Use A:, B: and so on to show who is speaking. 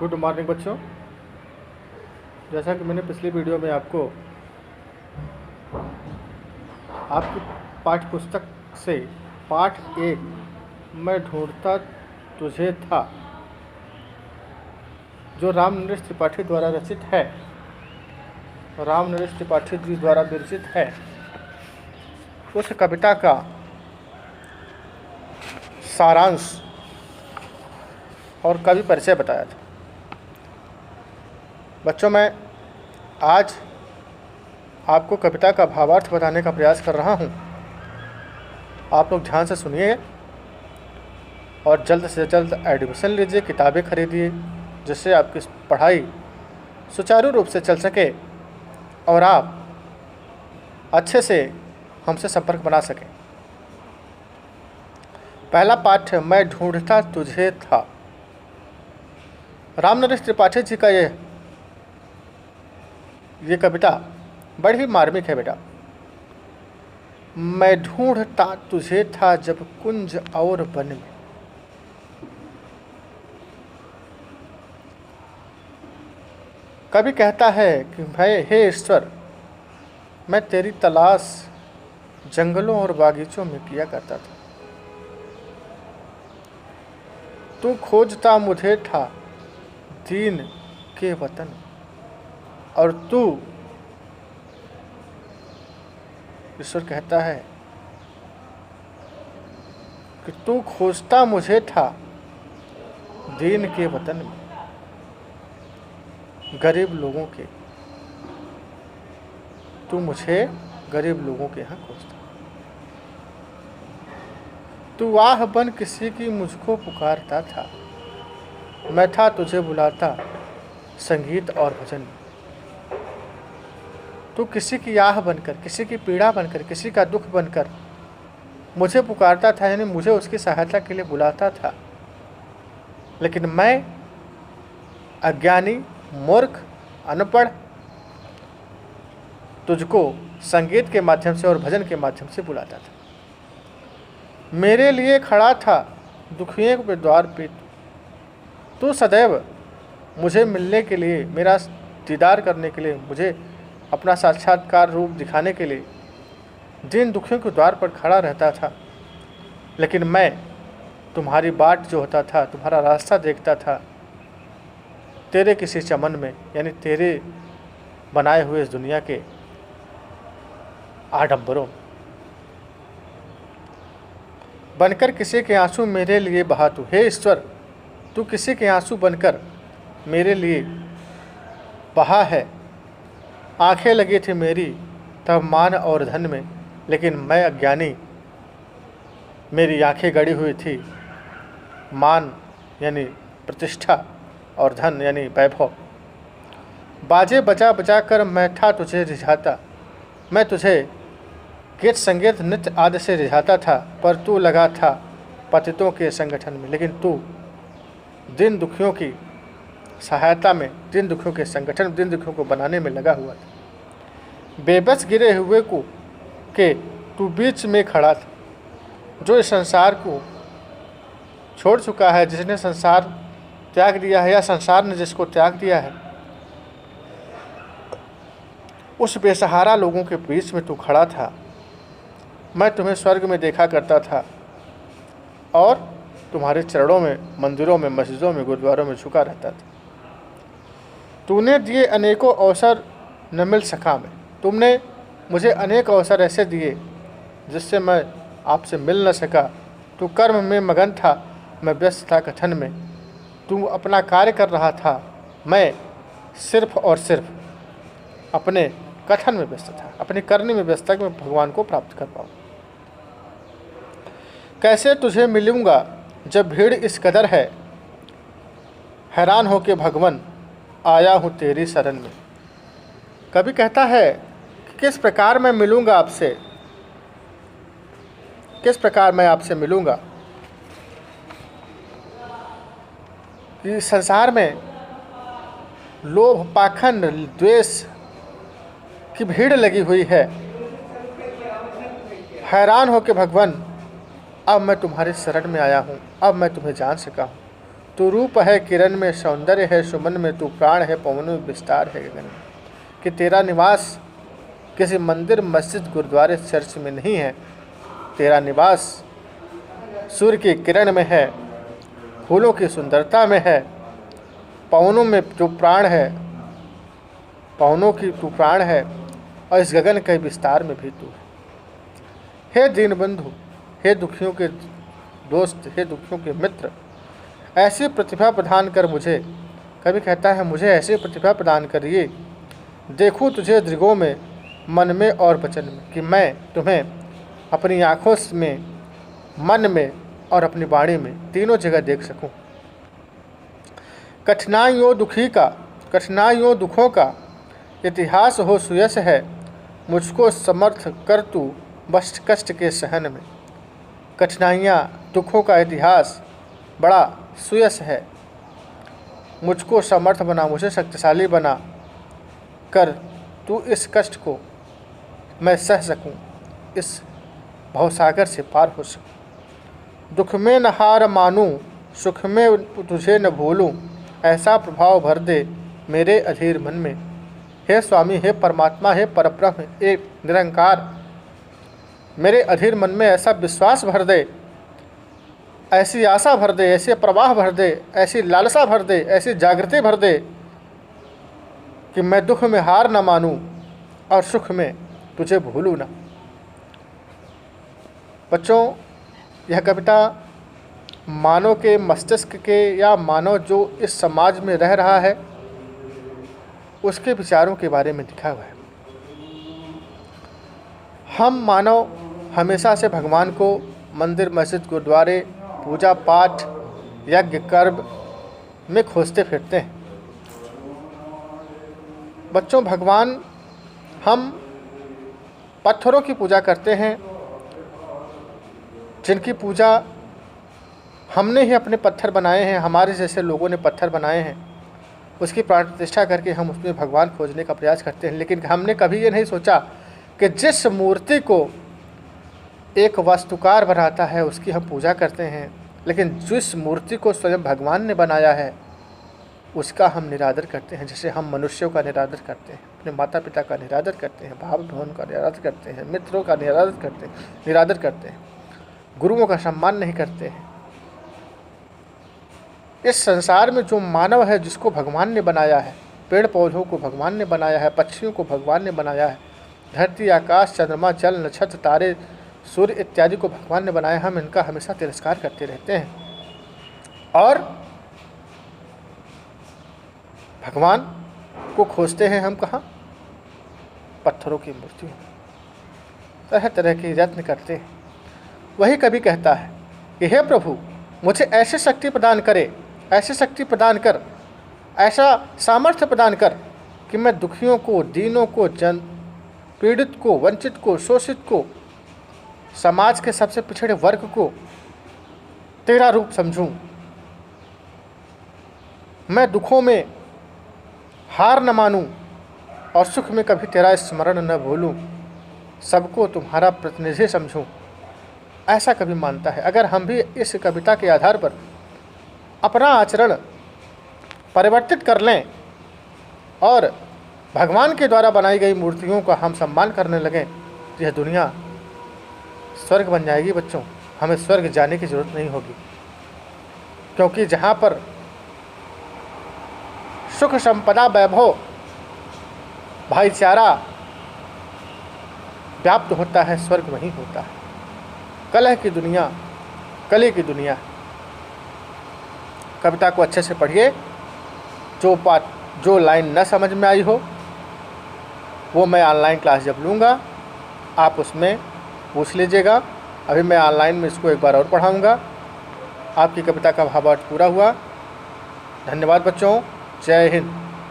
A: Good morning बच्चों। जैसा कि मैंने पिछली वीडियो में आपको आपकी पाठ्य पुस्तक से पाठ 1 मैं ढूंढता तुझे था, जो राम नरेश त्रिपाठी द्वारा रचित है, राम नरेश त्रिपाठी जी द्वारा विरचित है, उस कविता का सारांश और कवि परिचय बताया था। बच्चों, मैं आज आपको कविता का भावार्थ बताने का प्रयास कर रहा हूँ। आप लोग ध्यान से सुनिए और जल्द से जल्द एडमिशन लीजिए, किताबें खरीदिए, जिससे आपकी पढ़ाई सुचारू रूप से चल सके और आप अच्छे से हमसे संपर्क बना सकें। पहला पाठ मैं ढूंढता तुझे था। राम नरेश त्रिपाठी जी का ये कविता बड़ी ही मार्मिक है बेटा। मैं ढूंढता तुझे था जब कुंज और वन में, कवि कहता है कि हे ईश्वर, मैं तेरी तलाश जंगलों और बागीचों में किया करता था। तू खोजता मुझे था दीन के वतन, और तू, ईश्वर कहता है कि तू खोजता मुझे था दीन के वतन में, गरीब लोगों के, तू मुझे गरीब लोगों के यहाँ खोजता। तू आह बन किसी की मुझको पुकारता था, मैं था तुझे बुलाता संगीत और भजन में। तू किसी की आह बनकर, किसी की पीड़ा बनकर, किसी का दुख बनकर मुझे पुकारता था, यानी मुझे उसकी सहायता के लिए बुलाता था। लेकिन मैं अज्ञानी, मूर्ख, अनपढ़ तुझको संगीत के माध्यम से और भजन के माध्यम से बुलाता था। मेरे लिए खड़ा था दुखियों के द्वार पे, तू सदैव मुझे मिलने के लिए, मेरा दीदार करने के लिए, मुझे अपना साक्षात्कार रूप दिखाने के लिए जिन दुखियों के द्वार पर खड़ा रहता था। लेकिन मैं तुम्हारी बाट जो होता था, तुम्हारा रास्ता देखता था तेरे किसी चमन में, यानी तेरे बनाए हुए इस दुनिया के आडंबरों में। बनकर किसी के आंसू मेरे लिए बहा तू, हे ईश्वर, तू किसी के आंसू बनकर मेरे लिए बहा है। आंखें लगी थी मेरी तब मान और धन में, लेकिन मैं अज्ञानी, मेरी आंखें गड़ी हुई थी मान यानी प्रतिष्ठा और धन यानी वैभव। बाजे बजा बजा कर मैं था तुझे रिझाता, मैं तुझे गीत संगीत नृत्य आदि से रिझाता था, पर तू लगा था पतितों के संगठन में। लेकिन तू दिन दुखियों की सहायता में, दिन दुखियों के संगठन, दिन दुखियों को बनाने में लगा हुआ था। बेबस गिरे हुए को के तू बीच में खड़ा था, जो इस संसार को छोड़ चुका है, जिसने संसार त्याग दिया है या संसार ने जिसको त्याग दिया है, उस बेसहारा लोगों के बीच में तू खड़ा था। मैं तुम्हें स्वर्ग में देखा करता था और तुम्हारे चरणों में, मंदिरों में, मस्जिदों में, गुरुद्वारों में झुका रहता था। तूने दिए अनेकों अवसर न मिल सका मैं, तुमने मुझे अनेक अवसर ऐसे दिए जिससे मैं आपसे मिल न सका। तू कर्म में मगन था, मैं व्यस्त था कथन में। तू अपना कार्य कर रहा था, मैं सिर्फ और सिर्फ अपने कथन में व्यस्त था, अपने करने में व्यस्त था कि मैं भगवान को प्राप्त कर पाऊँ। कैसे तुझे मिलूँगा जब भीड़ इस कदर है, हैरान हो के भगवन आया हूँ तेरी शरण में। कवि कहता है कि किस प्रकार मैं मिलूँगा आपसे, किस प्रकार मैं आपसे मिलूँगा। कि संसार में लोभ, पाखंड, द्वेष की भीड़ लगी हुई है। हैरान हो के भगवान, अब मैं तुम्हारी शरण में आया हूँ, अब मैं तुम्हें जान सका हूँ। तू रूप है किरण में, सौंदर्य है सुमन में, तू प्राण है पवन में, विस्तार है गगन में। कि तेरा निवास किसी मंदिर मस्जिद गुरुद्वारे चर्च में नहीं है, तेरा निवास सूर्य की किरण में है, फूलों की सुंदरता में है, पवनों में जो प्राण है, पवनों की तू प्राण है, और इस गगन के विस्तार में भी तू है। हे दीनबंधु, हे दुखियों के दोस्त, हे दुखियों के मित्र, ऐसी प्रतिभा प्रदान कर मुझे। कभी कहता है मुझे ऐसी प्रतिभा प्रदान करिए, देखूं तुझे दृगों में, मन में और वचन में, कि मैं तुम्हें अपनी आँखों में, मन में और अपनी वाणी में तीनों जगह देख सकूं। कठिनाइयों दुखों का इतिहास हो सुयश है, मुझको समर्थ कर तू बस कष्ट के सहन में। कठिनाइयाँ दुखों का इतिहास बड़ा सुयश है, मुझको समर्थ बना, मुझे शक्तिशाली बना कर तू इस कष्ट को मैं सह सकूं, इस भवसागर से पार हो सकूं। दुख में न हार मानूं, सुख में तुझे न भूलूं, ऐसा प्रभाव भर दे मेरे अधीर मन में। हे स्वामी, हे परमात्मा, हे परब्रह्म, हे निरंकार, मेरे अधीर मन में ऐसा विश्वास भर दे, ऐसी आशा भर दे, ऐसे प्रवाह भर दे, ऐसी लालसा भर दे, ऐसी जागृति भर दे कि मैं दुख में हार न मानूं और सुख में तुझे भूलूं ना। बच्चों, यह कविता मानव के मस्तिष्क के या मानव जो इस समाज में रह रहा है उसके विचारों के बारे में लिखा हुआ है। हम मानव हमेशा से भगवान को मंदिर मस्जिद गुरुद्वारे पूजा पाठ यज्ञ कर्म में खोजते फिरते हैं। बच्चों, भगवान, हम पत्थरों की पूजा करते हैं, जिनकी पूजा हमने ही अपने पत्थर बनाए हैं, हमारे जैसे लोगों ने पत्थर बनाए हैं, उसकी प्राण प्रतिष्ठा करके हम उसमें भगवान खोजने का प्रयास करते हैं। लेकिन हमने कभी ये नहीं सोचा कि जिस मूर्ति को एक वास्तुकार बनाता है उसकी हम पूजा करते हैं, लेकिन जिस मूर्ति को स्वयं भगवान ने बनाया है उसका हम निरादर करते हैं। जैसे हम मनुष्यों का निरादर करते हैं, अपने माता पिता का निरादर करते हैं, भाव बहन का निरादर करते हैं, मित्रों का निरादर करते हैं, गुरुओं का सम्मान नहीं करते हैं। इस संसार में जो मानव है, जिसको भगवान ने बनाया है, पेड़ पौधों को भगवान ने बनाया है, पक्षियों को भगवान ने बनाया है, धरती आकाश चंद्रमा जल नक्षत्र तारे सूर्य इत्यादि को भगवान ने बनाया, हम इनका हमेशा तिरस्कार करते रहते हैं और भगवान को खोजते हैं हम कहाँ? पत्थरों की मूर्तियों, तरह तरह के यत्न करते हैं। वही कवि कहता है कि हे प्रभु, मुझे ऐसी शक्ति प्रदान करे, ऐसी शक्ति प्रदान कर, ऐसा सामर्थ्य प्रदान कर कि मैं दुखियों को, दीनों को, जन पीड़ित को, वंचित को, शोषित को, समाज के सबसे पिछड़े वर्ग को तेरा रूप समझूं। मैं दुखों में हार न मानूं और सुख में कभी तेरा स्मरण न भूलूं, सबको तुम्हारा प्रतिनिधि समझूं, ऐसा कभी मानता है। अगर हम भी इस कविता के आधार पर अपना आचरण परिवर्तित कर लें और भगवान के द्वारा बनाई गई मूर्तियों का हम सम्मान करने लगें, तो यह दुनिया स्वर्ग बन जाएगी। बच्चों, हमें स्वर्ग जाने की ज़रूरत नहीं होगी, क्योंकि जहाँ पर सुख संपदा वैभव भाईचारा व्याप्त होता है, स्वर्ग वहीं होता है। कलह की दुनिया, कली की दुनिया। कविता को अच्छे से पढ़िए। जो लाइन न समझ में आई हो वो मैं ऑनलाइन क्लास जब लूँगा आप उसमें पूछ लीजिएगा। अभी मैं ऑनलाइन में इसको एक बार और पढ़ाऊँगा। आपकी कविता का भावार्थ पूरा हुआ। धन्यवाद बच्चों। जय हिंद।